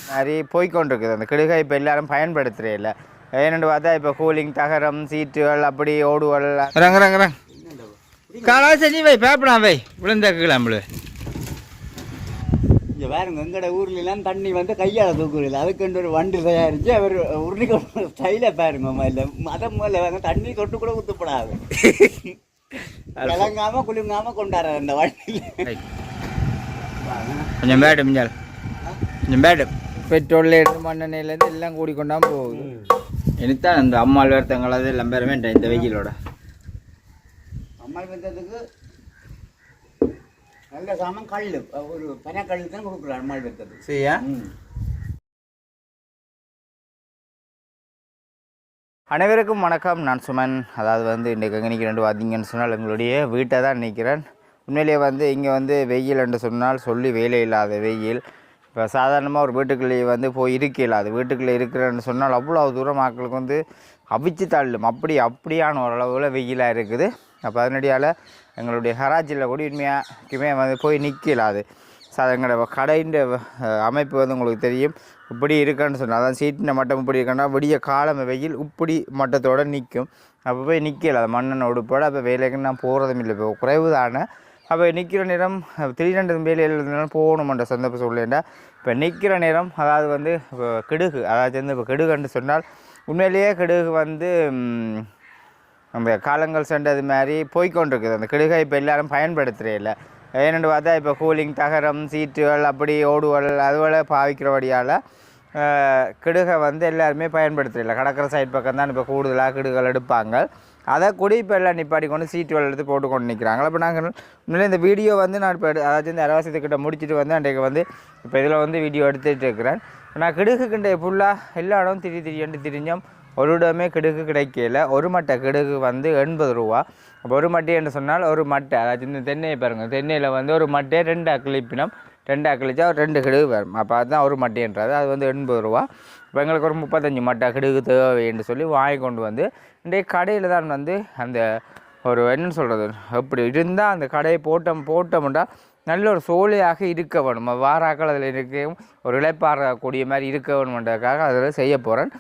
மாதிரி போய்கொண்டிருக்குது அந்த கிடுகை இப்போ எல்லாரும் பயன்படுத்துகிறே இல்லை. ஏன்னு பார்த்தா இப்போ கூலிங் தகரம் சீட்டுகள் அப்படி ஓடுகள் ரங்க காலா சரி வை பேப்படா வை விழுந்தாக்கலாம் இங்கே பாருங்க எங்கட ஊர்லாம் தண்ணி வந்து கையால் தூக்குறது அதுக்குன்ற ஒரு வண்டி தயாரித்து அவர் உருளி கொண்டு ஸ்டைலாக பாருங்க இல்லை அதை முதல்ல வாங்க தண்ணி தொட்டு கூட ஊற்றப்படாது விளங்காமல் குலுங்காமல் கொண்டாடுற அந்த வண்டியில் கொஞ்சம் பேடு மிஞ்சால் கொஞ்சம் பேடு பெட்ரோல்லேருந்து மண்ணெண்ணெயிலேருந்து எல்லாம் கூடிக்கொண்டாமல் போகுது. இனித்தான் அந்த அம்மாள் வேர்த்தங்களது எல்லாம் பேருமே இந்த வெயிலோட அம்மாள் வேர்த்ததுக்கு நல்ல சாமான் கல் ஒரு பனக்கல் தான் கொடுக்குறாரு அம்மாள் வேர்த்தது சரியா. அனைவருக்கும் வணக்கம். நான் சுமன். அதாவது இன்றைக்கு எங்கே நிற்கிறேன் பார்த்தீங்கன்னு சொன்னால் எங்களுடைய வீட்டை தான் நிற்கிறேன். உண்மையிலேயே இங்கே வெயில் என்று சொன்னால் சொல்லி வேலை இல்லாத வெயில். இப்போ சாதாரணமாக ஒரு வீட்டுக்குள்ளேயே போய் இருக்கல, அது வீட்டுக்குள்ளே இருக்கிறேன்னு சொன்னால் அவ்வளோ தூரம் மக்களுக்கு அவிச்சு தள்ளும் அப்படியான ஓரளவில் வெயிலாக இருக்குது. அப்போ அதனடியால் எங்களுடைய ஹராஜில் கூட உண்மையாகவே போய் நிற்கல. அது எங்களோட கடையின் அமைப்பு உங்களுக்கு தெரியும் இப்படி இருக்கான்னு சொன்னால் அதான் சீட்டின மட்டம் இப்படி இருக்கா விடிய காலம் வெயில் இப்படி மட்டத்தோடு நிற்கும். அப்போ போய் நிற்கல அது மண்ணெண்ணை உடுப்போட. அப்போ வேலைக்கு நான் போகிறதும் இல்லை, இப்போ குறைவு தானே. அப்போ நிற்கிற நேரம் திடீரென்று வேலையில் இருந்தாலும் போகணுமென்ற சந்தர்ப்பம் சொல்லேன்டா. இப்போ நிற்கிற நேரம் அதாவது இப்போ கிடுகு அதாவது இப்போ கிடுகுன்னு சொன்னால் உண்மையிலேயே கிடுகு நம்ம காலங்கள் சென்றது மாதிரி போய்கொண்டிருக்குது அந்த கிடுகை இப்போ எல்லாரும் பயன்படுத்துகிறே இல்லை. ஏன்னு பார்த்தா இப்போ கூலிங் தகரம் சீட்டுகள் அப்படி ஓடுகள் அதுபோல் பாவிக்கிறபடியால் கிடுகை எல்லாருமே பயன்படுத்துகிறதில்ல. கடற்கரை சைட் பக்கம் தான் இப்போ கூடுதலாக கிடுகள் எடுப்பாங்க. அதை கூட இப்போ எல்லாம் நிப்பாட்டி கொண்டு சீட்டுகள் எடுத்து போட்டு கொண்டு நிற்கிறாங்க. அப்போ நாங்கள் உண்மையிலே இந்த வீடியோ நான் இப்போ அதாவது இந்த அரவாசத்துக்கிட்ட முடிச்சுட்டு அன்றைக்கு இப்போ இதில் வீடியோ எடுத்துகிட்டு இருக்கிறேன். நான் கிடுகுக்கிட்ட ஃபுல்லாக எல்லா இடம் திடீர்னு திரிஞ்சோம். ஒரு இடமே கிடுகு கிடைக்கல. ஒரு மட்டை கிடுகு 80 ரூபா. அப்போ ஒரு மட்டை என்று சொன்னால் ஒரு மட்டை அதாவது இந்த தென்னையை பாருங்கள், தென்னையில் ஒரு மட்டையை 2 அக்கிழிப்பினோம், 2 அக்கிழிச்சா ஒரு 2 கிடுகு வரும். அப்போ அதுதான் ஒரு மட்டைன்றது. அது 80 ரூபா. இப்போ எங்களுக்கு ஒரு 35 மட்டை கிடுகு தேவை என்று சொல்லி வாங்கி கொண்டு இன்றைய கடையில் தான் அந்த ஒரு என்னென்னு சொல்கிறது எப்படி இருந்தால் அந்த கடையை போட்டோம்னா நல்ல ஒரு சோலையாக இருக்க வேணும். வாராக்கள் அதில் இருக்கவும் ஒரு இழைப்பாறக்கூடிய மாதிரி இருக்க வேணுமென்றதுக்காக அதில் செய்ய போகிறேன்.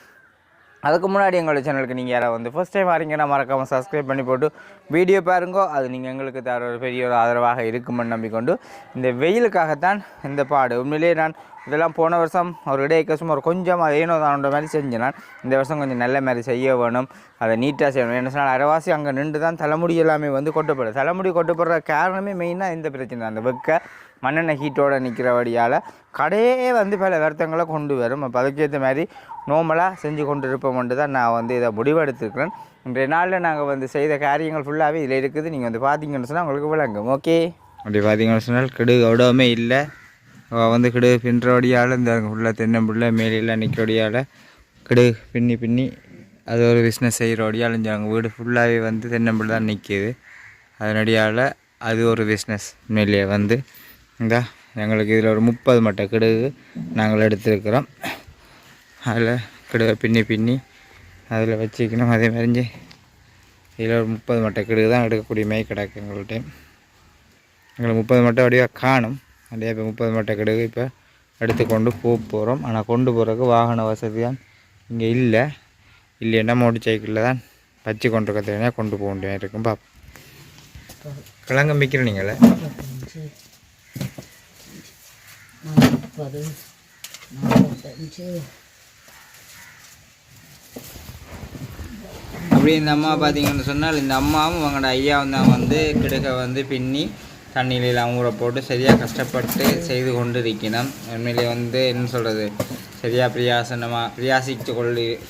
அதுக்கு முன்னாடி எங்களோட சேனலுக்கு நீங்கள் யாராவது ஃபர்ஸ்ட் டைம் வரீங்கன்னா மறக்காமல் சப்ஸ்கிரைப் பண்ணி போட்டு வீடியோ பாருங்கோ. அது நீங்கள் எங்களுக்கு தர ஒரு பெரிய ஒரு ஆதரவாக இருக்குமென்னு நம்பிக்கொண்டு இந்த வெயிலுக்காகத்தான் இந்த பாடு. உண்மையிலேயே நான் இதெல்லாம் போன வருஷம் ஒரு இடையக்கசும் ஒரு கொஞ்சம் அது ஏனோ தானோன்ற மாதிரி செஞ்சேன். நான் இந்த வருஷம் கொஞ்சம் நல்ல மாதிரி செய்ய வேணும், அதை நீட்டாக செய்யணும். என்ன சொன்னால் அரைவாசி அங்கே நின்று தான் தலைமுடி எல்லாமே கொட்டப்படும். தலைமுடி கொட்டப்படுற காரணமே மெயினாக இந்த பிரச்சனை தான். அந்த வெக்க மண்ணெண்ணெய் ஹீட்டோடு நிற்கிறபடியால் கடையே பல வருத்தங்களை கொண்டு வரும். அப்போ அதுக்கேற்ற மாதிரி நோமலாக செஞ்சு கொண்டு இருப்போம்ட்டு தான் நான் இதை முடிவெடுத்துருக்கிறேன். இன்றைய நாளில் நாங்கள் செய்த காரியங்கள் ஃபுல்லாகவே இதில் இருக்குது. நீங்கள் பார்த்தீங்கன்னு சொன்னால் உங்களுக்கு விளங்கும். ஓகே, அப்படி பார்த்தீங்கன்னு சொன்னால் கிடுகு அவ்வளோவுமே இல்லை. கிடுகு பின்றபடியால் இந்த உள்ள தென்னம்புள்ள மேலெல்லாம் நிற்கிறபடியால் கிடுகு பின்னி அது ஒரு பிஸ்னஸ் செய்கிறபடியால் இந்த எங்கள் வீடு ஃபுல்லாகவே தென்னம்புள்ள தான் நிற்கிது. அதனடியால் அது ஒரு பிஸ்னஸ் மேலேயே இந்த எங்களுக்கு இதில் ஒரு 30 மட்டை கிடுகு நாங்கள் எடுத்துருக்கிறோம். அதில் கிடுகை பின்னி அதில் வச்சுக்கணும். அதே மாதிரி இதில் ஒரு 30 மட்டை கிடுகு தான் எடுக்கக்கூடிய மாதிரி கிடக்கு எங்கள்கிட்ட. எங்களுக்கு 30 மட்டை வடிவாக காணும். அப்படியே இப்போ 30 மட்டை கிடுகு இப்போ எடுத்துக்கொண்டு போகிறோம். ஆனால் கொண்டு போகிறதுக்கு வாகன வசதி தான் இங்கே இல்லைன்னா மோட்டர் சைக்கிளில் தான் வச்சு கொண்டு இருக்கிறதுனா கொண்டு போக வேண்டியதாக இருக்கும். பாப்பா கிழங்கு விற்கிறேன் நீங்களே 40, 45. அப்படி இந்த அம்மா பார்த்தீங்கன்னு சொன்னால் இந்த அம்மாவும் அவங்களோட ஐயாவும் தான் கிடுகை பின்னி தண்ணியிலாம் ஊற போட்டு சரியாக கஷ்டப்பட்டு செய்து கொண்டு இருக்கணும். உண்மையிலே என்ன சொல்கிறது சரியாக பிரியாசித்து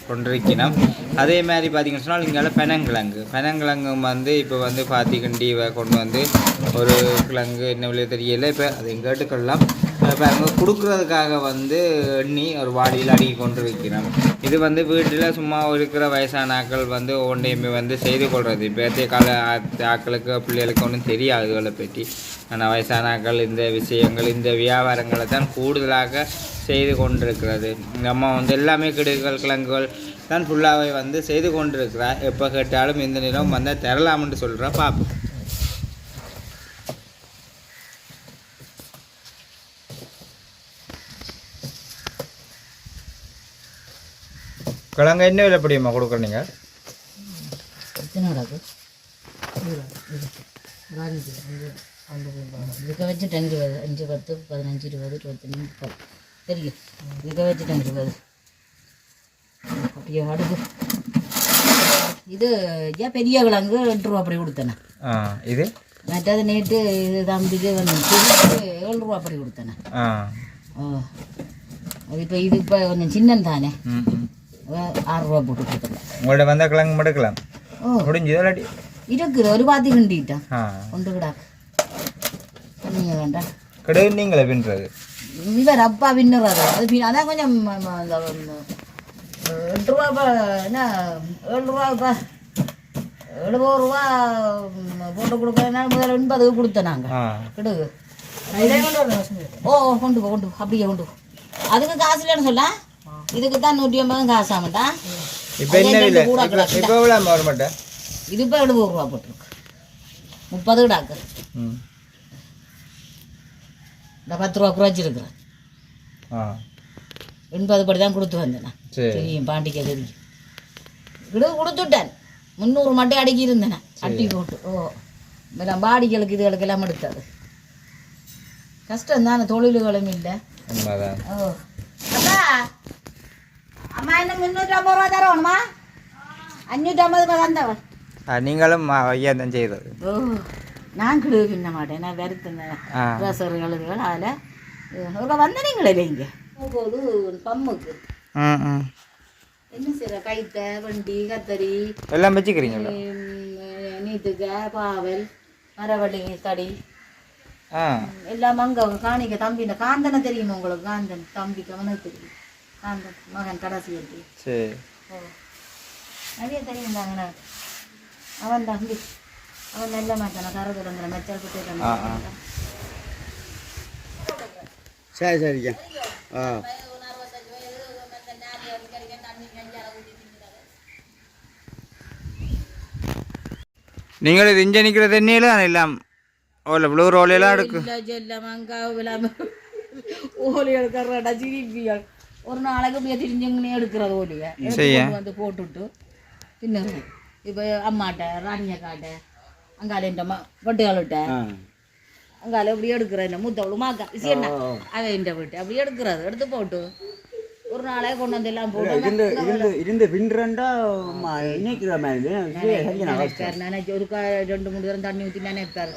கொண்டிருக்கணும். அதே மாதிரி பார்த்திங்கன்னு சொன்னால் இங்கே பெனங்கிழங்கு இப்போ பார்த்திக்கிண்டி கொண்டு ஒரு கிழங்கு என்ன விலையோ தெரியலை. இப்போ அதை கேட்டுக்கொள்ளலாம். இப்போ அவங்க கொடுக்குறதுக்காக எண்ணி ஒரு வாடியில் அடுக்கி கொண்டு இருக்கிறோம். இது வீட்டில் சும்மா இருக்கிற வயசான ஆக்கள் ஒன்றையுமே செய்து கொள்வது. இப்போ கால ஆக்களுக்கு பிள்ளைகளுக்கு ஒன்றும் தெரியாது இதுகளை பற்றி. ஆனால் வயசான ஆக்கள் இந்த விஷயங்கள் இந்த வியாபாரங்களை தான் கூடுதலாக செய்து கொண்டிருக்கிறது. இந்த அம்மா எல்லாமே கிடுகுகள் கிழங்குகள் தான் ஃபுல்லாகவே செய்து கொண்டிருக்கிறார். எப்போ கேட்டாலும் இந்த நிலம் தரலாம்னு சொல்கிறா. பார்ப்போம். கிழங்கு என்ன விலை படியுமா கொடுக்குறீங்க? எத்தனை கிடக்கு இதுக்க வச்சு 10 20 5 10 15 20 25 30 தெரியும். இதுக்க வச்சு 10 20 அப்படியே அடுக்கு. இது ஏன் பெரிய கிழங்கு 2 ரூபா அப்படி கொடுத்தேனே. இது மற்றது நேற்று இது தம்பிக்கு வந்து 7 ரூபா அப்படி கொடுத்தேனே. அது இப்போ இது இப்போ கொஞ்சம் சின்னம் தானே, 6 ரூபா போட்டு கொடுத்தேன். உங்கள்ட்ட வந்தால் கிழங்கு மடுக்கலாம். முடிஞ்சது இல்லாட்டி இருக்குது ஒரு பாத்தி கிண்டிட்டான் கொண்டு கிடாக்கு நீங்கள் வேண்டாம் கிடையாது. நீங்களே பின்னுறது இவர் அப்பா பின்னுறது அது அதான் கொஞ்சம் 8 ரூபா என்ன 7 ரூபாப்பா 70 ரூபா போட்டு கொடுக்குறதுனா முதல்ல 80 கொடுத்தேன் நாங்கள் கிடுகு. கொண்டு போ அப்படியே கொண்டு போ. அதுக்கு காசு இல்லைன்னு சொல்ல, இதுக்கு தான் 150 காசு ஆமாட்டா. இப்போ என்ன இல்லை இப்போ எவ்வளோ வர மாட்டேன். இது இப்போ 70 ரூபா போட்டிருக்கு 30 கிடாக்கு. இந்த 10 ரூபா குறைச்சிருக்குறேன். 80 படி தான் கொடுத்து வந்தேன். தெரியும் பாண்டிக்கு தெரியும். கிடு கொடுத்துட்டேன் 300 மட்டும் அடக்கி இருந்தேன் அட்டி போட்டு. இப்போ பாடிகளுக்கு இதுகளுக்கெல்லாம் எடுத்தது கஷ்டம் தானே, தொழில்களும் இல்லை. அப்பா அம்மா என்ன 350 ரூபா தரணுமா? 550 ரூபா தந்தவன். நீங்களும் ஐயா தான் செய்கிறது. நான் கிடு பின்ன மாட்டேன். நான் வருத்தேன் ரசர் எழுதுகள் அதில் வந்தனீங்களே இங்கே போது பம்முக்கு என்ன செய்கிற கைத்தை வண்டி கத்தரி எல்லாம் வச்சுக்கிறீங்க. நீத்துக்க பாவல் மரவள்ளி தடி எல்லாம் அங்கே காணிக்க தம்பி. இந்த காந்தனை தெரியுமா உங்களுக்கு? காந்தன் தம்பிக்கு அவனுக்கு தெரியும். காந்தன் மகன் கடைசி எடுத்து சரி நிறைய தெரியும் தாங்கண்ணா. அவன் தம்பி அவன் நல்ல மாட்டான கரதுங்கிற மெச்சல் போட்டு. சரி சரிங்க. நீங்கள் இது இங்கே நிற்கிற தண்ணியில் தான் எல்லாம் ஓலை ப்ளூ ரோலையெல்லாம் எடுக்கு ஓலி எடுக்கிறடா சிரிப்பியா. ஒரு நாளைக்கு அப்படியே திரிஞ்சங்கனே எடுக்கிறது ஓலியை வந்து போட்டுவிட்டு தின்னுறது. இப்போ அம்மாட்ட ராணியக்காட்ட அங்கால இந்த பொட்டுகாலிட்ட அங்கால அப்படி எடுக்கிறேன். மூத்தவளு மாக்கா விஷயம் அவன் இந்த வீட்டு அப்படி எடுக்கிறது எடுத்து போட்டு ஒரு நாளே கொண்டு வந்து எல்லாம் போட்டு இருந்து பின்றா இணைக்கிற மாதிரி நினைச்சு ஒரு 2-3 தரம் தண்ணி ஊற்றி நினைப்பார்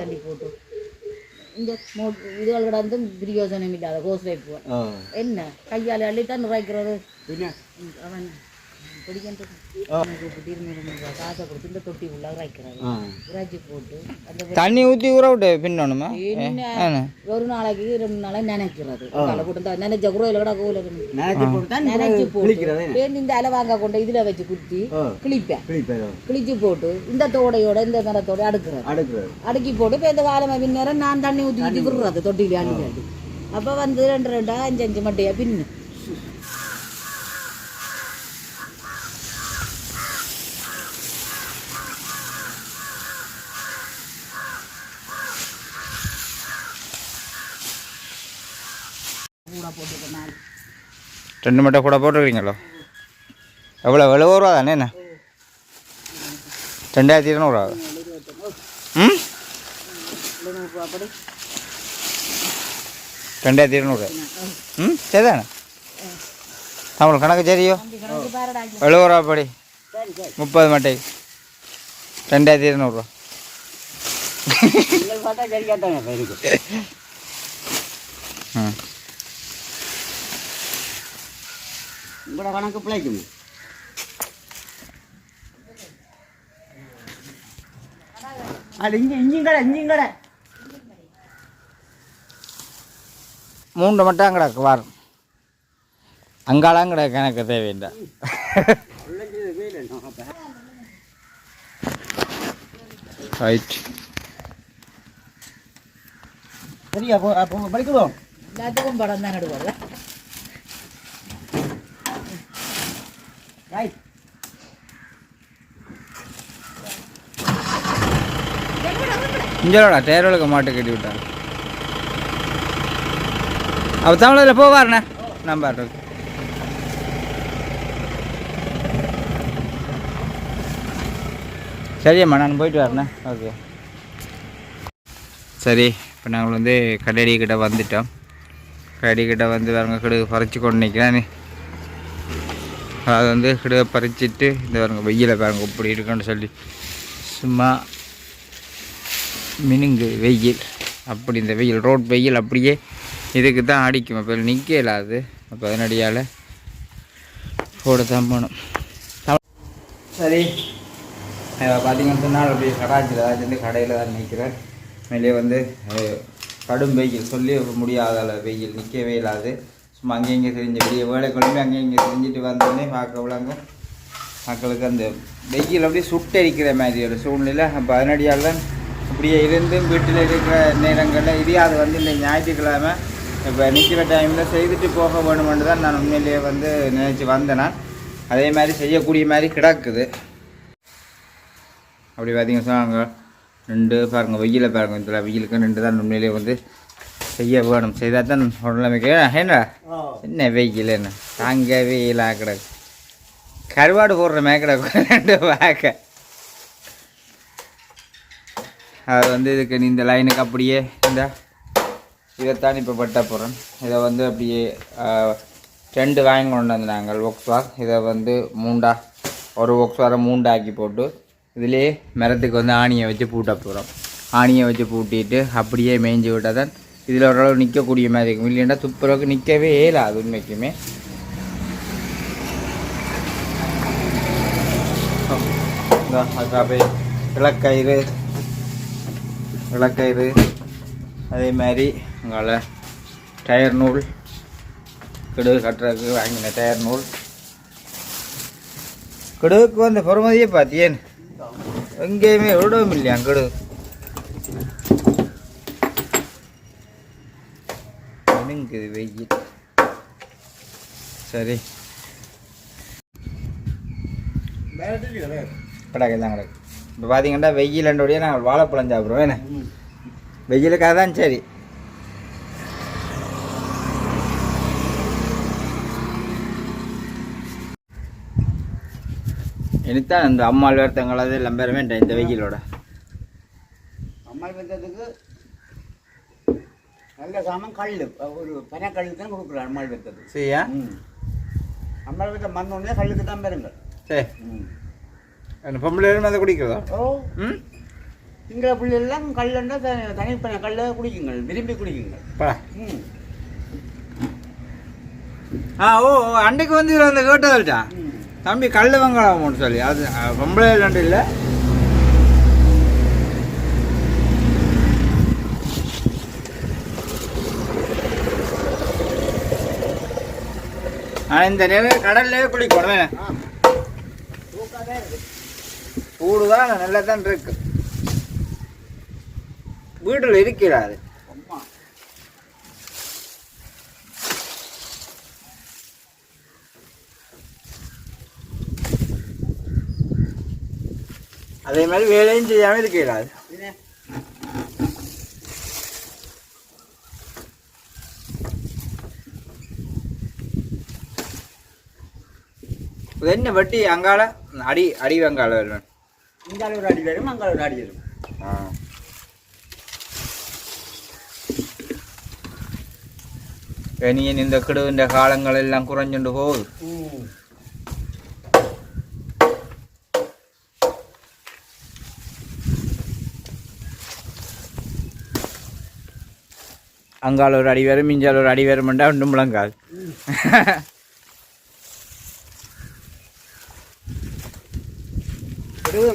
தண்ணி போட்டு. இந்த இதுகள் கிடந்து பிரியோசனம் இல்லாத கோஸ் வைப்புவன் என்ன கையால் அள்ளித்தான் நுழைக்கிறது. அவன் பிடிக்கின்றது காசை கொடுத்து இந்த தொட்டி உள்ள இறைக்கிறாரு. இறைச்சி போட்டு அந்த தண்ணி ஊற்றி ஊற விட்டு பின்னணுமா? என்ன ஒரு நாளைக்கு 2 நாளைக்கு நினைக்கிறது. போட்டு நினைச்ச குறையில கூட கோல நினைச்சு போட்டு இந்த அலவாங்க கொண்டு இதுல வச்சு குத்தி கிழிப்பேன். கிழிச்சு போட்டு இந்த தோடையோட இந்த மரத்தோட அடுக்கிறது. அடுக்கி போட்டு இப்போ இந்த காலமா பின்னேரம் நான் தண்ணி ஊற்றி ஊற்றி விடுறது தொட்டியில அள்ளி அள்ளி. அப்போ வந்து 2 5 மட்டையா பின்னு. போட்டு 2 மட்டை கூட போட்டுருக்கீங்களோ? எவ்வளோ 70 ரூபா தானே? என்ன 2200 ஆகுது. 2200 சரிதானே? நம்மளுக்கு கணக்கு சரியோ? 70 ரூபா படி 30 மட்டை 2200 உங்களோட கணக்கு பிழைக்கும். அது இஞ்சியும் கடை 3 மட்டும் கிடக்கு வாரம் அங்காலாம் கிடக்கு எனக்கு தேவையில்லை. ரைட் சரியா படிக்கிறோம். எல்லாத்துக்கும் படம் தான் நடுவாங்க. ரைட் இஞ்சலோட டேரோளுக்கு மாட்டு கட்டி விட்டாங்க. அப்போ தமிழில் போவார்ண்ணே நம்பாட்டு சரியம்மா நான் போயிட்டு வரேண்ணே. ஓகே சரி. இப்போ நாங்கள் வந்து கடடிக்கிட்ட வந்துட்டோம். கடடிக்கிட்ட வந்து பாருங்க கிடுகு பறித்து கொண்டு நிற்கிறேன். அது வந்து கிடுகை பறிச்சிட்டு இந்த பாருங்க வெயிலை பாருங்க இப்படி இருக்குன்னு சொல்லி சும்மா மினுங்கு வெயில். அப்படி இந்த வெயில் ரோட் வெயில் அப்படியே இதுக்கு தான் அடிக்கும். இப்போ நிற்க இல்லாது. அப்போ அதனடியால் போட தான் போகணும். சரி பார்த்தீங்கன்னு சொன்னால் அப்படியே கடாச்சியில் வந்து கடையில் தான் நிற்கிறேன். மேலே வந்து கடும் வெயில் சொல்லி முடியாத வெயில் நிற்கவே இல்லாது. சும்மா அங்கே இங்கே தெரிஞ்ச பெரிய வேலை குழம்பு அங்கே இங்கே தெரிஞ்சுட்டு வந்தோடனே பார்க்க விளாங்க மக்களுக்கு அந்த வெயில் அப்படியே சுட்டரிக்கிற மாதிரி ஒரு சூழ்நிலை. அப்போ அதனடியால் தான் இப்படியே இருந்து வீட்டில் இருக்கிற நேரங்களில் இதையாவது வந்து இந்த ஞாயிற்றுக்கிழமை இப்போ நிற்கிற டைமில் செய்துட்டு போக வேணுமென்று தான் நான் உண்மையிலேயே வந்து நினச்சி வந்தேன். நான் அதே மாதிரி செய்யக்கூடிய மாதிரி கிடக்குது. அப்படி பார்த்தீங்கன்னா சொன்னாங்க 2 பாருங்கள் வெயிலை பாருங்கள். இதில் வெயிலுக்கு 2 தான் உண்மையிலேயே வந்து செய்ய வேணும். செய்தால் தான் உடம்புக்கு ஏன்னா என்ன வெயில் என்ன தாங்க வெயிலாக கிடக்கு. கருவாடு போடுற கிடக்கு 2 வாக்க. அது வந்து இதுக்கு இந்த லைனுக்கு அப்படியே இந்த இதைத்தான் இப்போ பட்ட போகிறேன். இதை வந்து அப்படியே 2 வாங்கி கொண்டு வந்து நாங்கள் ஒக்ஸ்வார். இதை வந்து 3 ஒரு ஒக்ஸ்வாரை 3 ஆக்கி போட்டு இதிலே மரத்துக்கு வந்து ஆணியை வச்சு பூட்ட போகிறோம். ஆணியை வச்சு பூட்டிட்டு அப்படியே மேய்ஞ்சி விட்டால் தான் இதில் ஓரளவு நிற்கக்கூடிய மாதிரி இருக்கும். இல்லைன்னா துப்புரவுக்கு நிற்கவே இயலாது உண்மைக்குமே. அப்படியே விளக்கயிறு அதே மாதிரி உங்களை டயர் நூல் கிடுகு கட்டுறதுக்கு வாங்கின டயர் நூல். கிடுகுக்கு வந்து பொறுமதியே பார்த்தியேன் எங்கேயுமே விடவும் இல்லையா கிடுகு. என்னங்குது வெயில். சரி கிடக்கு தான் கிடக்கு. இப்போ பார்த்தீங்கன்னா வெயிலண்டோடைய நாங்கள் வாழைப்பழம் சாப்பிட்றோம். என்ன வெயிலுக்காக தான். சரி இனித்தான் இந்த அம்மாள் வேர்த்தங்களது எல்லாம் பேர வேண்டாம் இந்த வெயிலோட. அம்மாள் வெத்தத்துக்கு நல்ல சாமான் கல் ஒரு பனக்கல் தான் கொடுக்குறோம். அம்மாள் வெத்தது சரியா? அம்மாள் வெத்த மண்ணோடனே கல்லுக்கு தான் பெறுங்க. சரி பொம்பளை அதை குடிக்கிறதா? ஓ சிங்கள பிள்ளைலாம் கல்லுன்னா தனிப்பன கல்லை குடிக்குங்கள், விரும்பி குடிக்குங்கள். ஓ அன்றைக்கு வந்து இதில் அந்த கேட்டதல்ட்டா தம்பி கல் வெங்காயம்னு சொல்லி அது பொம்பளை ரெண்டு இல்லை. ஆனால் இந்த நேரம் கடல்லே குளிக்கணும். சூடு தான் நல்லா தான் இருக்கு. வீட்டில் இருக்கிறாரு. அதே மாதிரி வேலையும் செய்யாமல் இருக்கிறாரு. என்ன வட்டி அங்கால அடி வெங்கால வருவேன். இங்கால ஒரு அடி வரும், அங்கால ஒரு அடி வரும். இனியன் இந்த கிடுவின்ற காலங்கள் எல்லாம் குறைஞ்சுண்டு போகுது. அங்கால ஒரு அடி வரும், இஞ்சால ஒரு அடி வரும்ண்டா ஒன்றும் முழங்காது.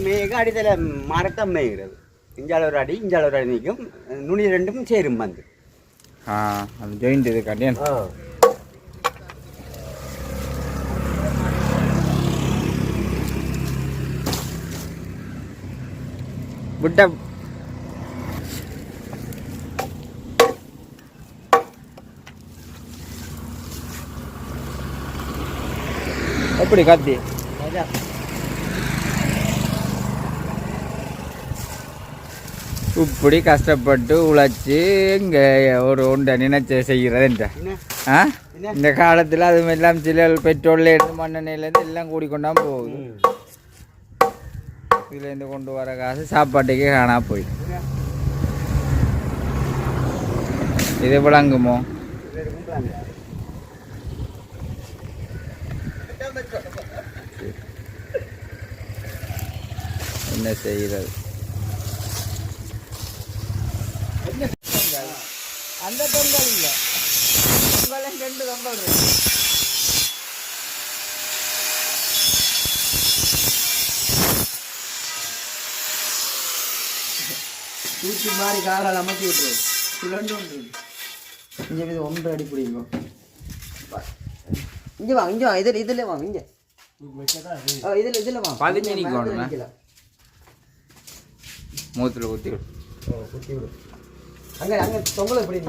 மேக அடித்தல மரத்தான் மேய்கிறது. இஞ்சால ஒரு அடி, இஞ்சால ஒரு அடி நிற்கும், நுனி ரெண்டும் சேரும் வந்து. அது ஜாயிண்ட் இது காட்டியன். விட்ட எப்படி காத்தி இப்படி கஷ்டப்பட்டு உழைச்சி இங்கே ஒரு ஒன்றை நினைச்ச செய்கிறதுன்ற இந்த காலத்தில் அது எல்லாம் சில பெட்ரோல்ல இருந்து மண்ணெண்ணெயிலேருந்து எல்லாம் கூடிக்கொண்டாம போகுது. இதுலேருந்து கொண்டு வர காசு சாப்பாட்டுக்கே காணா போய் இது விளங்குமோ? என்ன செய்கிறது? அந்த தொங்கல் இல்லை, தொங்கலும் 2 தொங்கல் இருக்கு. தூக்கி மாதிரி காலால் அமர்த்தி விட்டுரு. சுழண்டு ஒன்று இங்கே இது 1 அடி பிடிங்க. இங்கே வாங்க, இங்கே வாங்க, இதில் வாங்க, இங்கே இதில் வாங்க. 15 நிற்கணும், மூத்தில் ஊற்றி விடு. குத்தி விடு. அங்கே தொங்கலை எப்படி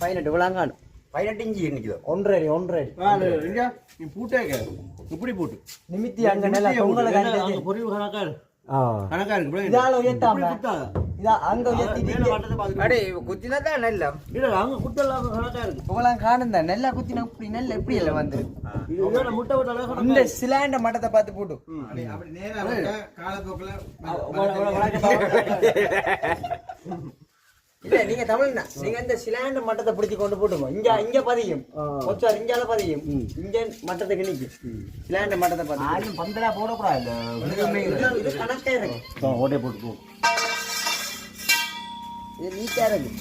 பதினெட்டு விளாங்காடு 18 இன்ச்சு நிற்குது. 1.5 அடி நீ பூட்டேக்க இப்படி போட்டு நிமித்தி அங்கே நல்லா தொங்கலை காட்டி பொறிவு கணக்கா இருக்கு. இதால உயர்த்தாம இதா அங்க உயர்த்தி அடே குத்தினா தான் நெல்ல இல்ல அங்க குத்தலாம் கணக்கா இருக்கு. உங்களாம் காணுந்த நெல்லா குத்தினா இப்படி நெல் எப்படி எல்லாம் வந்து முட்டை விட்டால இந்த சிலாண்ட மட்டத்தை பார்த்து போட்டு அப்படி நேரா காலப்போக்குல இல்ல நீங்க தமிழ்னா நீங்க இந்த சிலாண்ட மட்டத்தை பிடிச்சி கொண்டு போட்டுங்க. இங்க பதியும் கொஞ்சம் இங்கால பதியும், இங்க மட்டத்துக்கு நிக்கும். சிலாண்ட மட்டத்தை பார்த்து ஆளும் பந்தலா போடக்கூடாது. இது கணக்கா இருக்கு. ஓட்டை போட்டு போ. இது நீட்டா இருக்கு.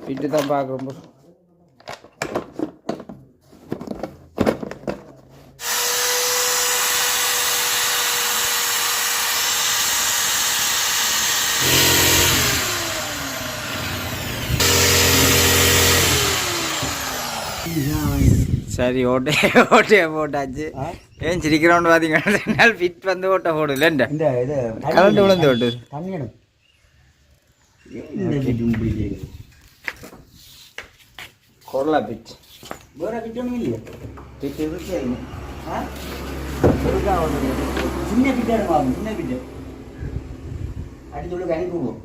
விட்டு தான் பார்க்குறோம். சரி ஓட்டையை போட்டாச்சு. ஏன் சிரிக்கிறோன்னு பார்த்தீங்கன்னா ஃபிட் வந்து ஓட்டை போடல இந்த கரண்ட் விழுந்து ஓட்டு தண்ணி கொரலா பிட் வேற பிட்டொന്നും இல்லையா? பிட் இருக்கு. சின்ன பிட்டா இருக்கும், சின்ன பிட்டு அடிச்சு அனுப்புவோம்.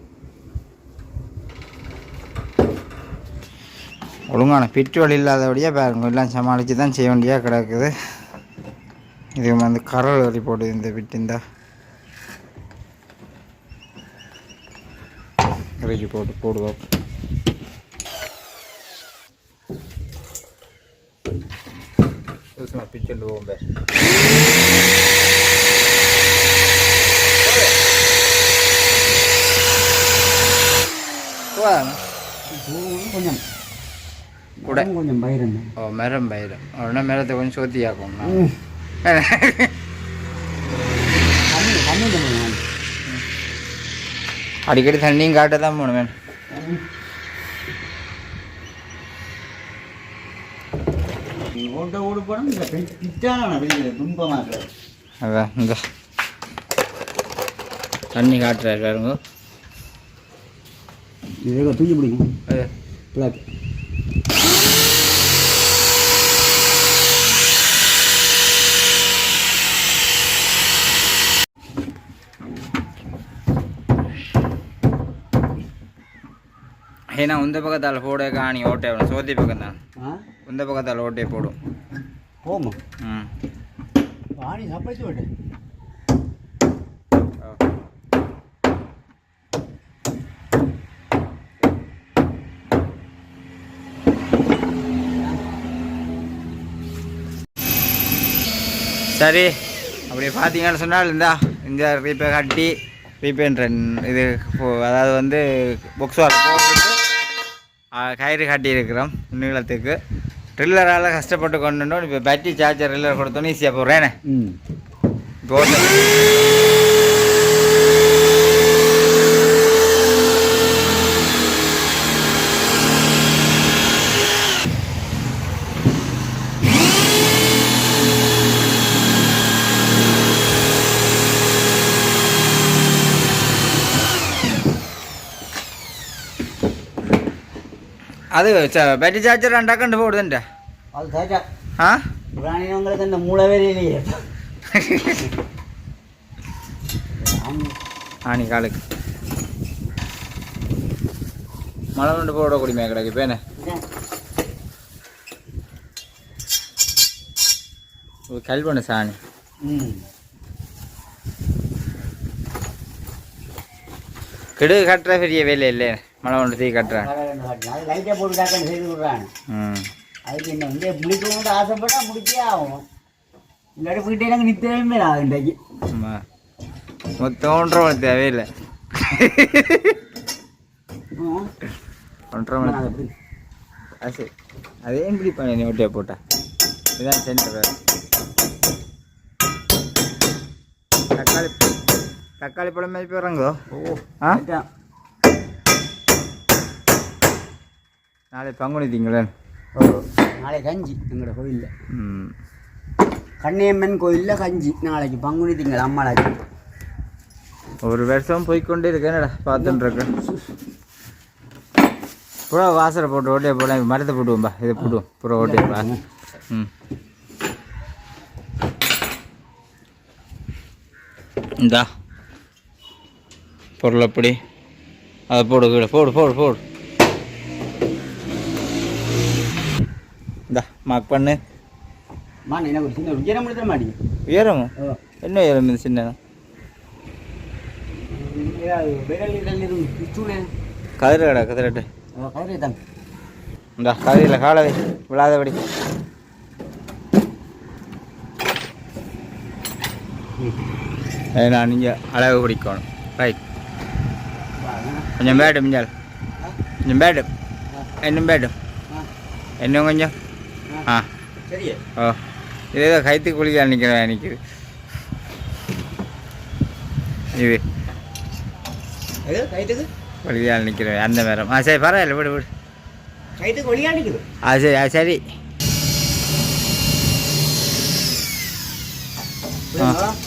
ஒழுங்கான பிட்டு வழி இல்லாதபடியாக பாருங்க, எல்லாம் சமாளித்து தான் செய்ய வேண்டியாக கிடக்குது. இது வந்து கரல் வரி போடுது இந்த பிட்டு. இந்த இறக்கி போடுவோம். பிட்டு போவோம் பேர் கொஞ்சம் கூட கொஞ்சம் பயிரம். ஓ மரம் பயிரம். உடனே மரத்தை கொஞ்சம் சோத்தியாக்கும். அடிக்கடி தண்ணியும் காட்ட தான் போகணும். ஓட்ட ஓடு போனால் இந்த பிட்டான துன்பமாக அதான் இந்த தண்ணி காட்டுறாரு பாருங்க. தூக்கி பிடிக்கும் பிளாக். ஏன்னா உந்த பக்கத்தால் போட காணி ஓட்டை வேணும். சோத்தி பக்கம் தான் உந்த பக்கத்தால் ஓட்டே போடும். போமா ம் ஆணி சப்பாத்தி ஓட்டை. சரி, அப்படி பார்த்தீங்கன்னு சொன்னால் இந்த ரீப்பை கட்டி ரீப்பேன்ற இது அதாவது வந்து பொக்ஸ் வால் போட்டுட்டு கயிறு கட்டி இருக்கிறோம் நீளத்துக்கு. ட்ரில்லரால் கஷ்டப்பட்டு கொண்டு இப்போ பேட்டரி சார்ஜர் ட்ரில்லர் கொடுத்தோன்னு ஈஸியாக போடுறேனே. போட்டு அது பேட்டரி சார்ஜர் 2 அக்கௌண்ட் போடுதுண்டா. அது சாச்சா ஆ உங்களுக்கு இந்த மூளை வேறு இல்லையே. ஆணி காலுக்கு மழை கொண்டு போட குடிமையா கிடக்கு இப்போ என்ன கல் பண்ண சாணி கிடு கட்டுற பெரிய வேலை இல்லை மழை கொண்டு தீ கட்டுறேன் லைட்டாக போட்டு டாக்கன்னு செய்து விட்றாங்க அதுக்கு என்ன வந்து முடிக்கணும்னு ஆசைப்பட்டா முடிச்சே ஆகும் இல்லாட்டி போயிட்டே எனக்கு நித்தவே ஆகும் இன்றைக்கு ஆமாம் மொத்தம் 1.5 மணி தேவையில்லை 1.5 மணி அது சரி அதே இப்படி பண்ண நீ ஒட்டியா போட்டா இதுதான் சென்டர் தக்காளி பழம் மாதிரி போகிறாங்கோ ஆ நாளை பங்குனி திங்களேன் நாளை கஞ்சி எங்களோட கோயிலில் கண்ணியம்மன் கோயிலில் கஞ்சி நாளைக்கு பங்குனி திங்கள் அம்மாளாக்கு ஒரு வருஷம் போய்கொண்டே இருக்கேன்டா பார்த்துட்டு இருக்கேன் புறா வாசலை போட்டு ஓட்டையை போட மரத்தை போட்டுவோம்பா இதை போட்டுவோம் புறா ஓட்டையை பா இந்தா பொருள் அப்படி அதை போடு கீழே போடு போடு போடு இந்தா மார்க் பண்ணு என்ன ஒரு சின்ன உயரம் எடுத்த மாட்டீங்க உயரமும் என்ன உயரம் இது சின்ன கதிரை கடை கதிரட்டு கதிரை தாங்க இந்தா கதிரையில் காலவை விழாதபடி நான் நீங்கள் அளவு பிடிக்கணும் ரைட் கொஞ்சம் பேடு மிஞ்சால் கொஞ்சம் பேடு இன்னும் பேடு இன்னும் கொஞ்சம் ஆ சரியா ஓ இது ஏதோ கைத்து குளிக்க நிற்கிறேன் நிற்கிது இது கைத்துக்கு குளிக்கால் நிற்கிறேன் அந்த நேரம் ஆ சரி பரவாயில்ல விடு விடு கைத்துக்கு ஒளியா நிற்குது சரி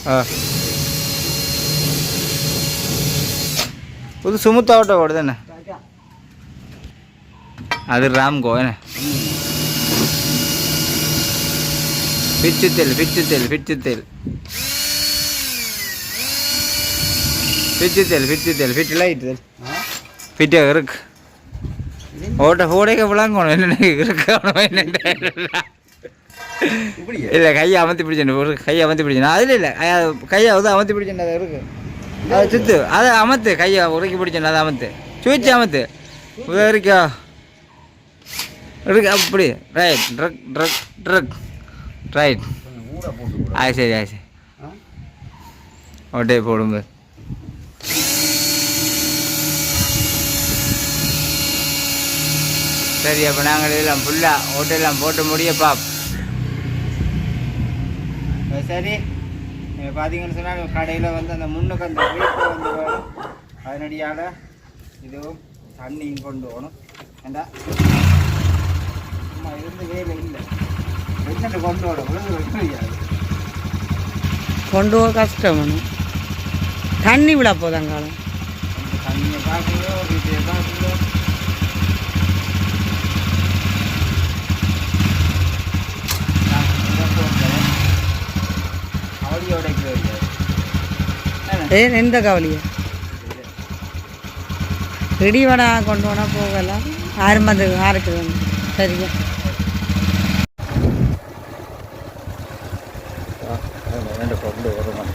ஆ புது சுமுத்தா ஓட்ட ஓடுது என்ன அது ராம்கோ என்ன பிச்சு தெல் பிச்சு தெல் பிச்சு தெல் பிச்சு தெல் பிச்சு தெல் பிட்டு லைட் தெல் பிட்டு இருக்கு ஓட்ட போடைக்க விளாங்கணும் என்ன இருக்கு இல்லை கையை அமர்த்தி பிடிச்சேன் ஒரு கையை அமர்த்தி பிடிச்சேன் அதில் இல்லை கையை வந்து அமர்த்தி பிடிச்சேன் அது இருக்கு அதை சுத்து அதை அமர்த்து கையை உரைக்கி பிடிச்சேன் அதை அமர்த்து சுவிச்சு அமர்த்து உதறிக்கா இருக்கு அப்படி right truck truck truck right சரி சரி ஓட்டே போடுங்க சரி அப்போ நாங்கள் இதெல்லாம் ஃபுல்லாக ஓட்டெல்லாம் போட்டு முடிய பாப் சரி பார்த்தீங்கன்னு சொன்னால் கடையில் வந்து அந்த முன்னுக்கு அந்த வீட்டை வந்து வேணும் அதனடியால் இதுவும் தண்ணியும் கொண்டு போகணும் ஏண்டா சும்மா இருந்து வேலை இல்லை வெள்ளத்தை கொண்டு வர முடியாது கொண்டு போக கஷ்டம் தண்ணி விட போதாங்காலம் தண்ணியை பார்க்கணும் வீட்டையை பார்க்கணும் எந்த கவலையா இடி வடை கொண்டு போனால் போகலாம் ஆறும் வந்து ஆறுக்கு வந்து சரியா கொண்டு வரணும்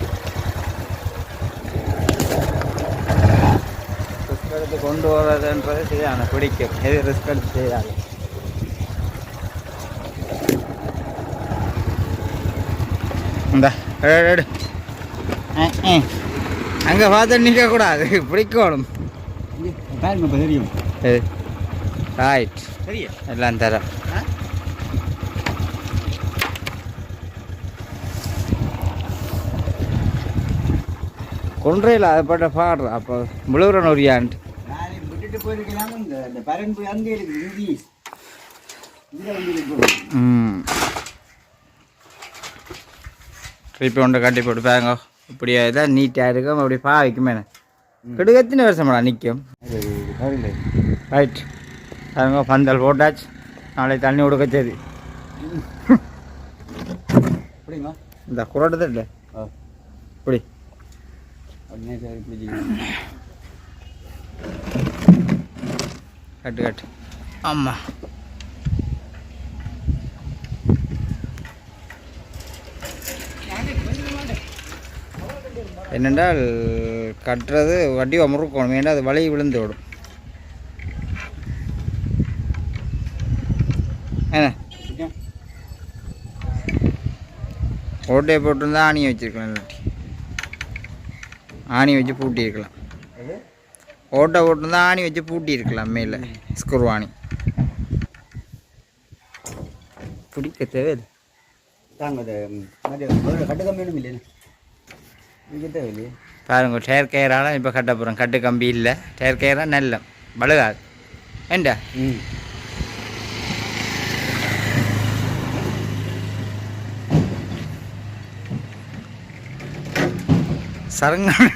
ரிஸ்க் எடுத்து கொண்டு வரதுன்றது சரியான பிடிக்கும் எது ரிஸ்க் எடுத்து செய்யாது இந்த எடு அங்கே பார்த்து நிற்கக்கூடாது பிடிக்கணும் தெரியும் ரைட் சரியா எல்லாம் தரேன் கொன்றையில் அதை பட்ட பாடுற அப்போ முழுகிறன் ஒரு யான்ட்டு நான் விட்டுட்டு போயிருக்கலாம் இந்த பரன்பு அங்கே இருக்குது இங்கிலீஷ் இங்கே வந்து இப்போ ஒன்றை கட்டி போட்டு பாருங்க இப்படியா இதான் நீட்டாக இருக்கும் அப்படி பாவிக்குமே கிடுக்கு எத்தனை வருஷமாடா நிற்கும் ரைட் பாருங்க பந்தல் போட்டாச்சு நாளைக்கு தண்ணி கொடுக்க சரி அப்படிங்க இந்த குரோட்டது இல்லை இப்படி கட்டு கட்டு ஆமாம் என்னென்றால் கட்டுறது வட்டி முறுக்கணும், ஏன்னா அது வழி விழுந்து விடும். என்ன ஓட்டையை போட்டிருந்தா ஆணியை வச்சுருக்கலாம், இல்லாட்டி ஆணி வச்சு பூட்டியிருக்கலாம். ஓட்டை போட்டிருந்தா ஆணி வச்சு பூட்டியிருக்கலாம் மேலே ஸ்க்ரூ ஆணி. பிடிக்க தேவையில்லை பாருங்க. டயர் கயிறால் இப்போ கட்ட போகிறோம். கட்டு கம்பி இல்லை, டயர் கயிறா நல்ல பழுகாது ஏண்டா. சரங்கான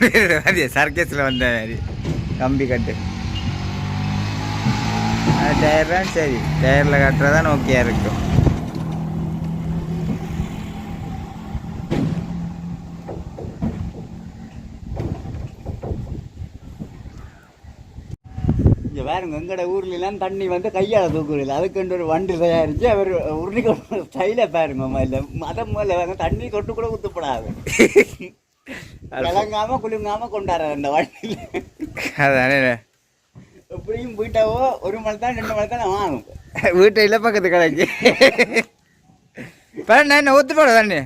சர்க்கஸில் வந்த மாதிரி கம்பி கட்டு டயர் தான் சரி. டயரில் கட்டுறதான் ஓகேயா இருக்கும். இங்கே வேறுங்க எங்களோட ஊர்லாம் தண்ணி வந்து கையால் தூக்குறதில்ல, அதுக்கு ஒரு வண்டி தயாரித்து அவர் உருளி கொண்டு ஸ்டைலாக பாருங்க. இல்லை மதம் மேலே வந்து தண்ணி தொட்டு கூட ஊற்றப்படாது. கிளங்காமல் குலுங்காமல் கொண்டாடுற அந்த வண்டியில். அதானே எப்படியும் வீட்டாவோ 1 மணி தான் 2 மணி தான் வாங்கும். வீட்டை இல்லை பக்கத்து கடைக்கு நான் என்ன ஒத்து போட தண்ணி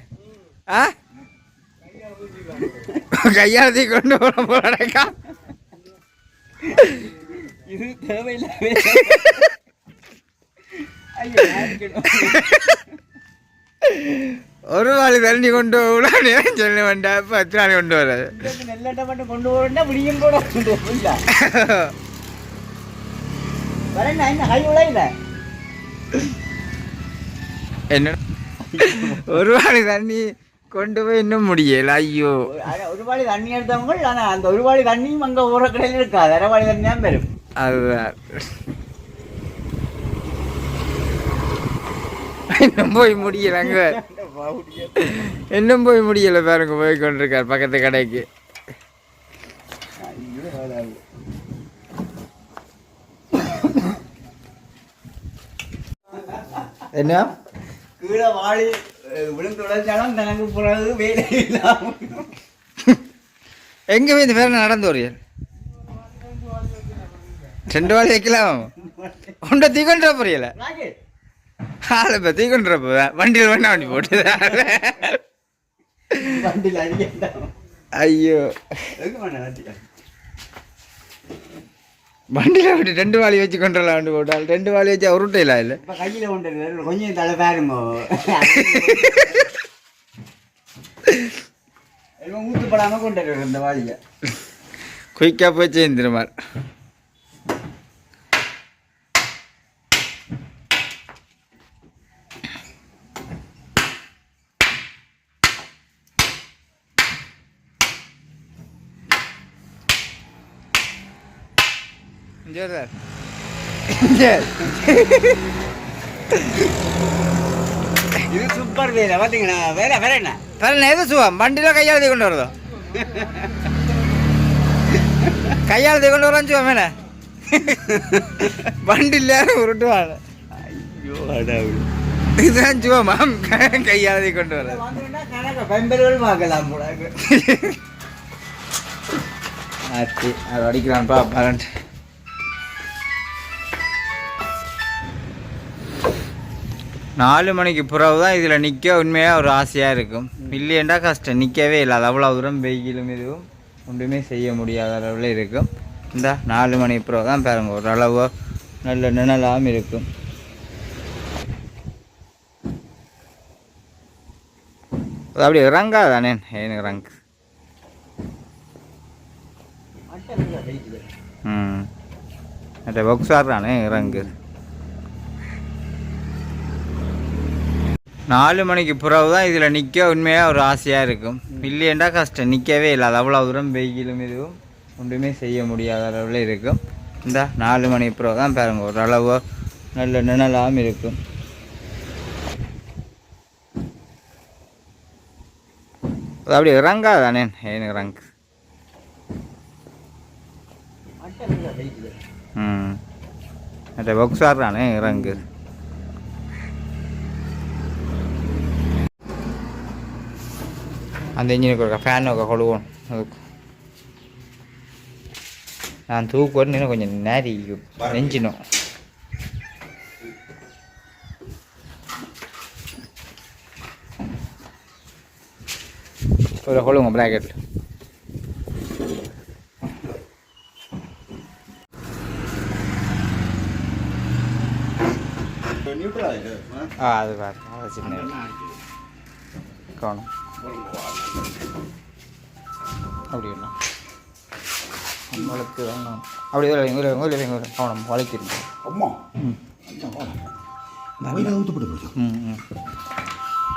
கையாளத்தை கொண்டு போட போறக்கா. இது தேவையில்லை. ஒரு வாழி தண்ணி கொண்டு விடானே சொல்ல வேண்டாம். 10 நாள் கொண்டு வராது. நெல்லட்டை மட்டும் கொண்டு போறா முடியும் கூட என்ன ஒரு வாழி தண்ணி கொண்டு போய் இன்னும் முடியல. ஐயோ ஒரு வாழி தண்ணி எடுத்தவங்க. ஆனால் அந்த ஒரு வாழி தண்ணியும் அங்கே ஊற கடையில் இருக்காது. அரை வாழி தண்ணி தான் பெரும். அதுதான் இன்னும் போய் முடியலங்க. இன்னும் போய் முடியல பாருங்க. போய் கொண்டிருக்கார் பக்கத்து கடைக்கு. என்ன கீழே வாழி விழுந்து உழைச்சாலும் தனக்கு பிறகு வேலை இல்லாம எங்க போய் இந்த பேர் நடந்து வரீங்க? 2 வாழி வைக்கலாம். உண்டை தீக்கொண்டு புரியல. ஆளை இப்போ தீக்கொண்டு போவேன். வண்டியில் வேணா வண்டி போட்டு ஐயோ வண்டியில் விட்டு 2 வாழி வச்சு கொண்டுலாம் வண்டி போட்டால் 2 வாழி வச்சு உருட்டையில இல்லை. கையில் கொண்டு கொஞ்சம் தலை பாருங்க. ஊத்துப்படாமல் கொண்டு வர இந்த வாழியை குயிக்காக போய் சேர்ந்துருமார். இது சூப்பர் வேலை பார்த்தீங்கன்னா. வேலை வேற என்ன வேற எது சுவம் வண்டியில் கையாளத்தை கொண்டு வருதோ. கையாளத்தை கொண்டு வரான்னு சுவம் வேணா வண்டியில் உருட்டுவாங்க. ஐயோ இதுதான் சுவமா கையாளத்தை கொண்டு வர பெம்பர்கள் பார்க்கலாம் கூட. ஆச்சு அது அடிக்கிறான்ப்பா பரண்ட். நாலு மணிக்கு பிறகு தான் இதில் நிற்க உண்மையாக ஒரு ஆசையாக இருக்கும். இல்லையண்டா கஷ்டம், நிற்கவே இல்லை. அது அவ்வளோ தூரம் வெயிலும் இதுவும் ஒன்றுமே செய்ய முடியாத அளவில் இருக்கும். இந்த 4 மணி பிறகு தான் பாருங்க ஓரளவு நல்ல நிழலாகவும் இருக்கும். அது அப்படி இறங்காதானே எனக்கு இறங்கு. மற்ற பாக்ஸ் ஆடுறானே இறங்கு. 4 மணிக்கு பிறகு தான் இதில் நிற்க உண்மையாக ஒரு ஆசையாக இருக்கும். இல்லையண்டா கஷ்டம், நிற்கவே இல்லை. அது அவ்வளோ தூரம் வெயிலும் இதுவும் ஒன்றுமே செய்ய முடியாத அளவில் இருக்கும். இந்த 4 மணி பிறகு தான் பாருங்க ஓரளவு நல்ல நிழலாகவும் இருக்கும். அது அப்படி இறங்காதானே எனக்கு இறங்கு. மற்ற பாக்ஸ் ஆடுறானே இறங்கு அந்த இன்ஜினுக்கு ஒரு ஃபேன் ஒரு கொழுவோம் நான் தூக்குவோன்னு இன்னும் கொஞ்சம் நேரி நெஞ்சினும் ஒரு கொழுங்க ப்ராக்கெட் அது பாரு அது சின்ன கவனம் அப்படி இல்லை வளர்த்து வேணும் அப்படி கவனம் வளைக்கிருங்க அம்மா ம் ம் ம்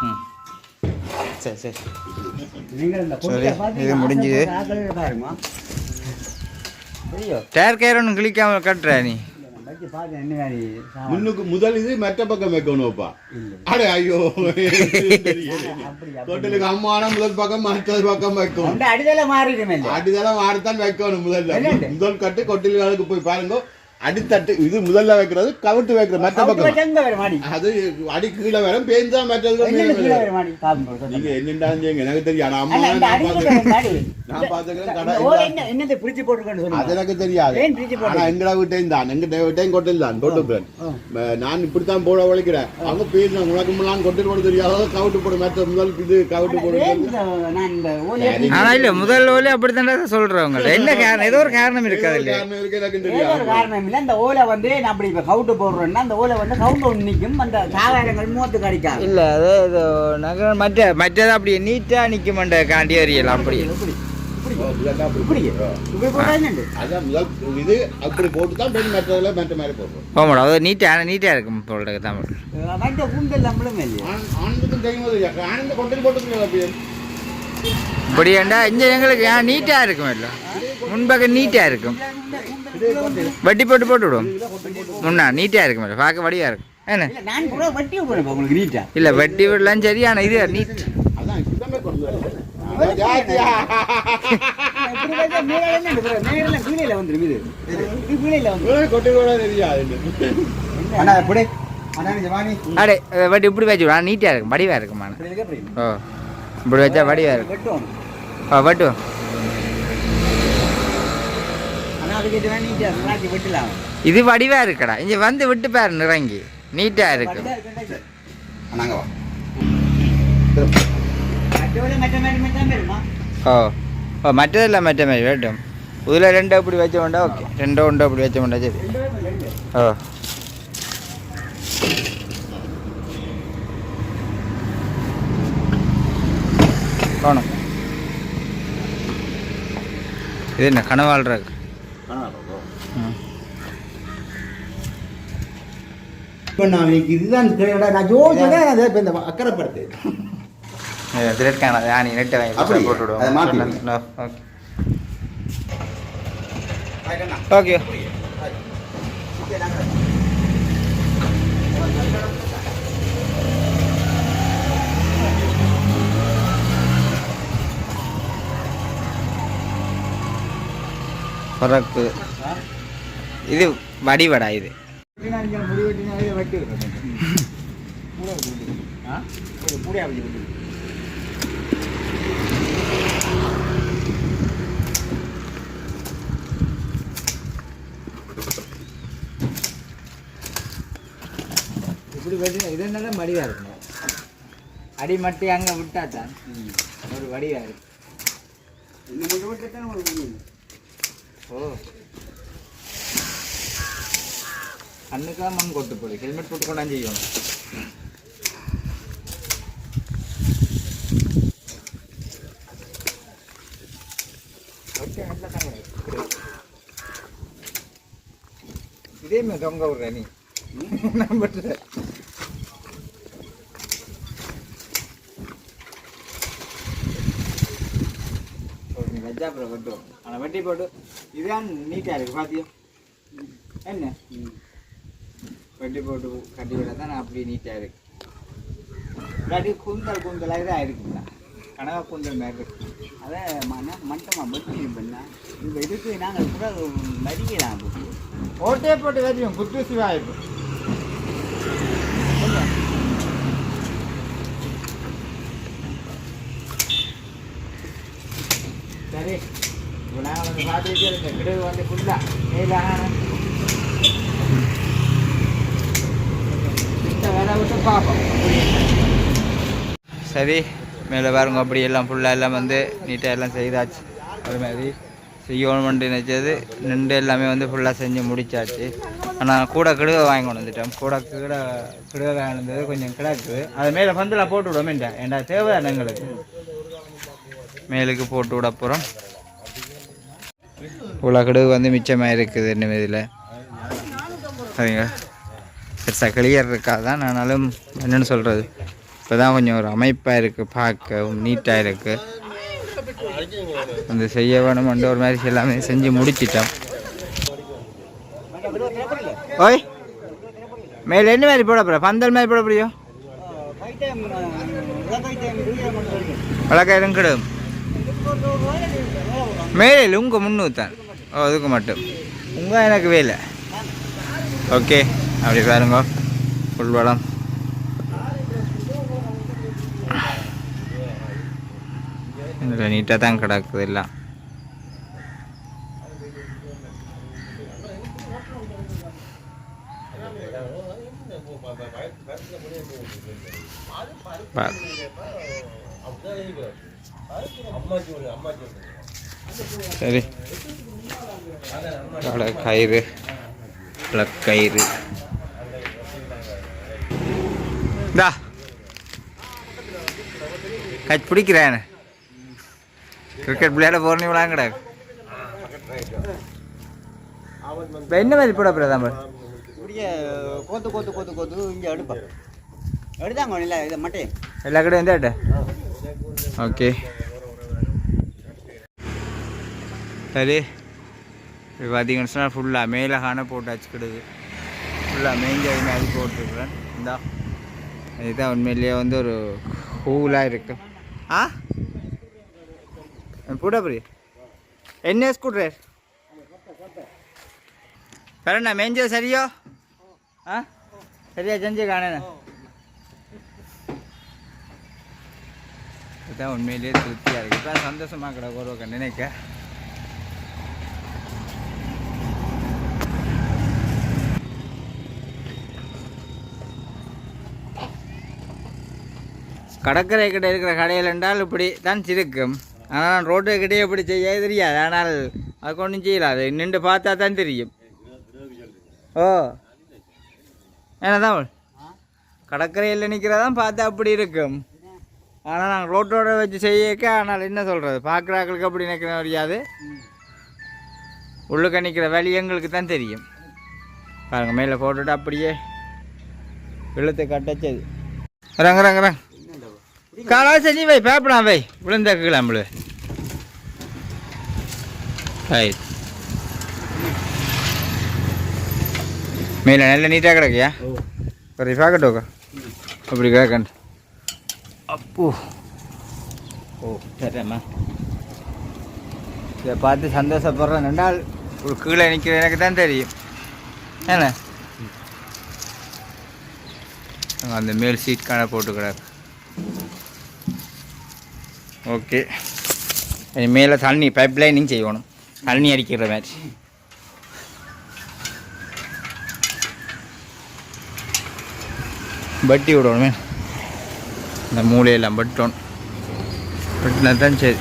ம் சரி சரி சரி இது முடிஞ்சுது டயர் கயிறு ஒன்றும் கிளிக்காமல் கட்டுற நீ முன்னுக்கு முதல் இது மெட்ட பக்கம் வைக்கணும்ப்பா அடே ஐயோ தொட்டிலுக்கு அம்மான முதல் பக்கம் மற்ற பக்கம் வைக்கணும் அடிதெல்லாம் மாறிடுமே அடிதெல்லாம் மாறித்தான் வைக்கணும் முதல் கட்டு கொட்டிலுக்கு போய் பாருங்க அடித்தட்டு இது முதல்ல வைக்கிறது கவிட்டு வைக்கிறது மற்ற பக்கம் அது அடி கீழே வரும் பேஞ்சா மற்றது நீங்க என்னண்டாலும் செய்யுங்க எனக்கு தெரியும் ஆனா அம்மா நான் பாத்துக்கிறேன் அது எனக்கு தெரியாது ஆனா எங்கட வீட்டையும் தான் எங்க வீட்டையும் கொட்டில் தான் கொட்டுப்பேன் நான் இப்படித்தான் போட உழைக்கிறேன் அவங்க பேசுறேன் உனக்கு முன்னாள் கொட்டில் போட தெரியாத கவிட்டு போடு மற்ற முதல் இது கவிட்டு போடு ஆனா இல்ல முதல் ஓலை அப்படித்தான் சொல்றவங்க என்ன காரணம் ஏதோ ஒரு காரணம் இருக்காது இல்லையா எனக்கு தெரியாது அந்த ஓலை வந்து அப்படி இப்ப கவுட்டு போடுறோம்னா அந்த ஓலை வந்து கவுண்ட் ஒன்று நிற்கும் அந்த சாதாரணங்கள் மூவத்துக்கு அடிக்காது இல்ல அது இது நகர் மற்றது அப்படியே நீட்டா நிக்க மாட்டே காண்டி அறியலாம் அப்படி அதான் முதல் இது அப்படி போட்டு தான் மற்றதுல மற்ற மாதிரி போடுறோம் போக மாட்டோம் அது நீட்டா இருக்கும் போடுறது தமிழ் மற்ற கூந்தல் நம்மளும் ஆனந்துக்கும் தெரியும் ஆனந்த கொட்டில் போட்டுருக்கீங்களா அப்படியே இப்படி ஏண்டா இங்கே எங்களுக்கு நீட்டா இருக்கும் இல்லை முன்பக்கம் நீட்டா இருக்கும் வட்டி போட்டு விடுவோம் முன்னா நீட்டா இருக்கும் இல்லை பார்க்க வடியா இருக்கும் என்ன இல்லை வட்டி விடலாம் சரி ஆனால் இது நீட் அடே வட்டி இப்படி வச்சு விடா நீட்டா இருக்கும் வடிவா இருக்குமா ஓ இப்படி வச்சா வடிவா இருக்கும் ஓ வட்டும் இது வடிவா இருக்குடா இங்க வந்து விட்டு பாரு இறங்கி நீட்டா இருக்கு ஓ ஓ மற்றதில்ல மற்ற மாதிரி வேட்டும் இதில் ரெண்டு அப்படி வச்ச வேண்டா ஓகே ரெண்டோ உண்டோ அப்படி வச்ச வேண்டா சரி ஓ காணும் இது என்ன கனவாள்றாக்கு இப்போ நான் இதுதான் நான் ஜோதிதான் அதை இப்போ இந்த அக்கறைப்படுத்து இருக்கான நீ நெட்டை வாங்கி போட்டு விடுவோம் ஓகே பறக்கு இது வடிவடா இது இப்படி வெட்டினா இது என்னன்னா வடிவா இருக்கணும் அடி மட்டி அங்கே விட்டா தான் ஒரு வடிவா இருக்கு ஓ அன்னைக்கா மண் கொட்டு போடு ஹெல்மெட் போட்டு கொண்டாந்து செய்யணும் இதே மாதிரி தொங்க விடுற நீ நம்புற வெஜ்ஜாப்புறம் வெட்டுவோம் ஆனால் வெட்டி போட்டு இதுதான் நீட்டாக இருக்குது பார்த்தியோ என்ன வெட்டி போட்டு கட்டி விட தான் அப்படி நீட்டாக இருக்கு இல்லாட்டி குந்தலாக தான் இருக்குங்களா கனகா கூந்தல் மாதிரி இருக்கு. அதே மட்டமாக வெட்டி பண்ணா இப்போ இதுக்கு நாங்கள் கூட வரிக்கலாம் ஓட்டே போட்டு வரையும் புத்துசி வாய்ப்பு. சரி இப்போ நாங்கள் வந்து பார்த்துக்கிட்டே இருக்கேன். கிடவு வந்து ஃபுல்லாக மேலான வேலை விட்டு பார்ப்போம். சரி மேலே பாருங்க அப்படி எல்லாம் ஃபுல்லாக எல்லாம் வந்து நீட்டாக எல்லாம் செய்தாச்சு. அது மாதிரி செய்யணுமென்று நினச்சது நின்று எல்லாமே வந்து ஃபுல்லாக செஞ்சு முடிச்சாச்சு. ஆனால் கூட கிடுவை வாங்கி கொண்டு வந்துட்டோம். கிடுவை வாங்கி வந்தது கொஞ்சம் கிடக்குது. அது மேலே பந்தில் போட்டு விடுவோமேண்டா ஏண்டா தேவையான எங்களுக்கு மேலுக்கு போட்டு விட போகிறோம். இவ்வளோ கிடுவு வந்து மிச்சமாக இருக்குது இன்னும் இதில். சரிங்க பெருசாக கிளியர் இருக்காதான். ஆனாலும் என்னென்னு சொல்கிறது இப்போ தான் கொஞ்சம் ஒரு அமைப்பாக இருக்குது, பார்க்க நீட்டாக இருக்குது. அந்த செய்ய வேணுமென்ற ஒரு மாதிரி எல்லாமே செஞ்சு முடிச்சிட்டோம். ஓய் மேலே என்ன மாதிரி போட போகிற? பந்தல் மாதிரி போட முடியும்? வழக்காயிரம் கிடும் மேலே உங்கள் முன்னூத்தான். ஓ அதுக்கு மட்டும் உங்கள் எனக்கு வேலை. ஓகே அப்படி பாருங்க ஃபுல் வளம். இதில் நீட்டாக தான் கிடக்குது எல்லாம். சரி கயிறு கயிறு தா கச் பிடிக்கிறேன். கிரிக்கெட் விளையாட போகிறேன்னு விளையாட இப்போ என்ன மாதிரி போட போகிற நம்ம இப்படியே கோத்து கோத்து கோத்து கோத்து இங்கே எடுப்பேன் எடுத்தாங்க இல்லை இதை மட்டும் எல்லா கடையும் எந்த ஓகே சரி இப்போ பார்த்தீங்கன்னு சொன்னால் ஃபுல்லாக மேலே காண போட்டு வச்சுக்கிடுது. ஃபுல்லாக மேஞ்சது மாதிரி போட்டுருக்குறேன். இந்தா இதுதான் உண்மையிலேயே வந்து ஒரு கூலாக இருக்கு. ஆ போட புரிய என்ன ஸ்கூட்ரர் வேறண்ணா மேஞ்சது சரியோ? ஆ சரியா செஞ்சு காணேண்ணா. இதுதான் உண்மையிலேயே திருப்தியாக இருக்குது. இப்போ சந்தோஷமாக கிடக்கு ஒரு நினைக்க. கடற்கரை கிட்ட இருக்கிற கடையில் என்றால் இப்படி தான் இருக்கும். ஆனால் ரோட்டு கிட்டே எப்படி செய்ய தெரியாது. ஆனால் அது ஒன்றும் செய்யலாது. நின்று பார்த்தா தான் தெரியும். ஓ என்னதான் கடற்கரையில் நிற்கிறதான் பார்த்தா அப்படி இருக்கும். ஆனால் நாங்கள் ரோட்டோட வச்சு செய்யக்க ஆனால் என்ன சொல்கிறது பார்க்குறாக்களுக்கு அப்படி நிற்கிற முடியாது. உள்ளுக்க நிற்கிற வழி எங்களுக்கு தான் தெரியும். பாருங்கள் மேலே போட்டுட்டு அப்படியே இழுத்து கட்டச்சது ரங்க காலாவது செஞ்சு வை பேப்படா வை விழுந்தாக்கலாம்ல. ரைட் மேலே நல்ல நீட்டாக கிடக்கியா? ஒரு பார்க்கட்டோக்கா அப்படி கிடக்கண்டு அப்போ. ஓ சரிம்மா இதை பார்த்து சந்தோஷப்படுறேன். ரெண்டாள் ஒரு கீழே நிற்கிற எனக்கு தான் தெரியும். ஏண்ணே அந்த மேல் சீட்கான போட்டு கிடக்கு. ஓகே மேலே தண்ணி பைப் லைனிங் செய்யணும். தண்ணி அடிக்கிற மாதிரி பட்டி விடணுமே. இந்த மூளையெல்லாம் பட்டணும். பட்டினா தான் சரி.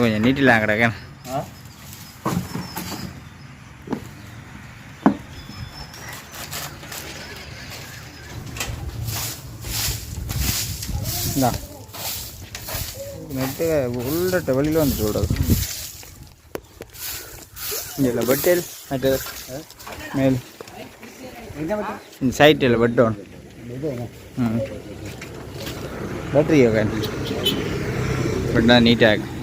கொஞ்சம் நீட்டிலாம் கிடக்கேன். நெட்டு உள்ளட்ட வெளியில் வந்துட்டு விடாது. இங்கே பட்டேல் மற்ற மேல் இந்த சைட்டில் பட்டோன் பேட்டரி பட்டா நீட்டாக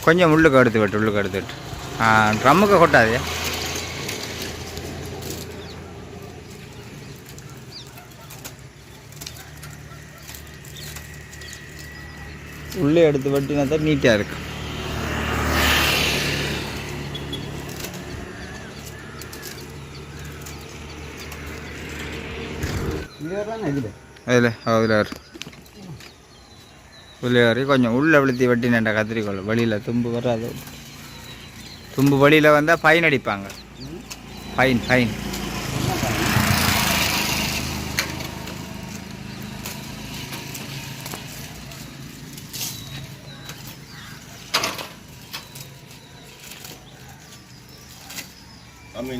கொஞ்சம் உள்ளுக்கு எடுத்து விட்டு ட்ரம்முக்கு கொட்டாதே. உள்ளே எடுத்து வெட்டினா தான் நீட்டாக இருக்கும். அதில் உள்ளே கொஞ்சம் உள்ளே விழுத்தி வெட்டினேன்டா கத்திரிக்கோள் வழியில் தும்பு வராது. தும்பு வழியில் வந்தால் ஃபைன் அடிப்பாங்க. ஃபைன்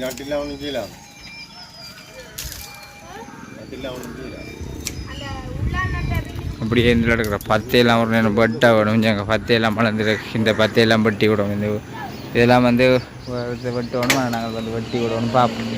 நாட்டில் ஒன்றும் செய்யலாம். நாட்டில் ஒன்றும் செய்யலாம். அப்படியே இந்த எடுக்கிற பத்தையெல்லாம் ஒரு நேரம் பட்டா விடும். எங்கள் பத்தையெல்லாம் மலர்ந்துருக்கு. இந்த பத்தையெல்லாம் வெட்டி விடும். இந்த இதெல்லாம் வந்து வெட்டி விடணும். நாங்கள் வந்து வெட்டி விடணும் பார்ப்போம்.